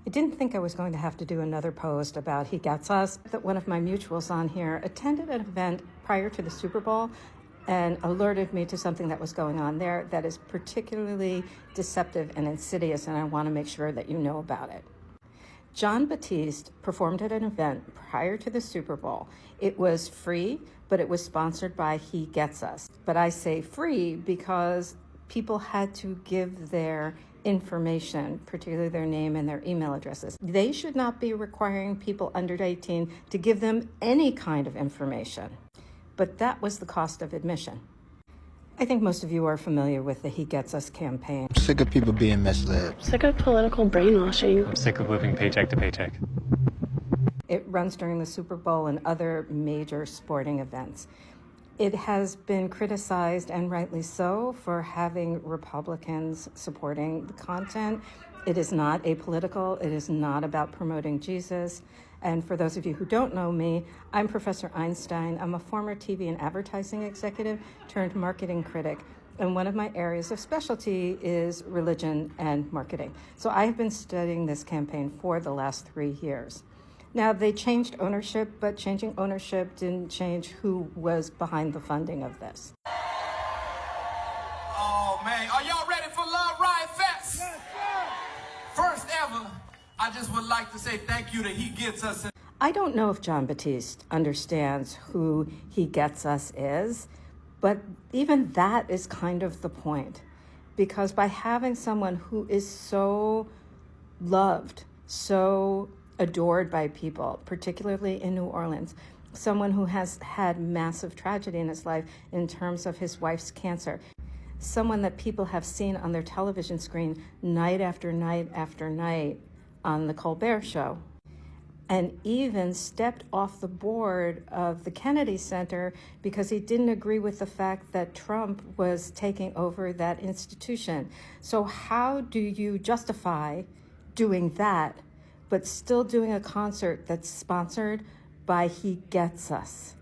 I didn't think I was going to have to do another post about He Gets Us. That one of my mutuals on here attended an event prior to the Super Bowl and alerted me to something that was going on there that is particularly deceptive and insidious, and I want to make sure that you know about it. Jon Batiste performed at an event prior to the Super Bowl. It was free, but it was sponsored by He Gets Us. But I say free because people had to give their information, particularly their name and their email addresses. They should not be requiring people under 18 to give them any kind of information. But that was the cost of admission. I think most of you are familiar with the He Gets Us campaign. I'm sick of people being misled. I'm sick of political brainwashing. I'm sick of living paycheck to paycheck. It runs during the Super Bowl and other major sporting events. It has been criticized, and rightly so, for having Republicans supporting the content. It is not apolitical. It is not about promoting Jesus. And for those of you who don't know me, I'm Professor Einstein. I'm a former TV and advertising executive turned marketing critic. And one of my areas of specialty is religion and marketing. So I have been studying this campaign for the last 3 years. Now, they changed ownership, but changing ownership didn't change who was behind the funding of this. Oh, man. Are y'all ready for Love Riot Fest? Yes, sir. First ever, I just would like to say thank you to He Gets Us. I don't know if Jon Batiste understands who He Gets Us is, but even that is kind of the point. Because by having someone who is so loved, so adored by people, particularly in New Orleans, someone who has had massive tragedy in his life in terms of his wife's cancer, someone that people have seen on their television screen night after night after night on the Colbert Show, and even stepped off the board of the Kennedy Center because he didn't agree with the fact that Trump was taking over that institution. So how do you justify doing that but still doing a concert that's sponsored by He Gets Us?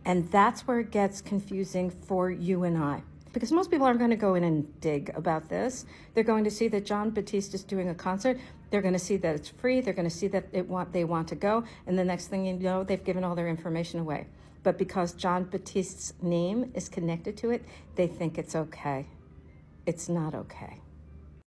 And that's where it gets confusing for you and I. Because most people aren't going to go in and dig about this. They're going to see that Jon Batiste is doing a concert. They're going to see that it's free. They're going to see that they want to go. And the next thing you know, they've given all their information away. But because Jon Batiste's name is connected to it, they think it's okay. It's not okay.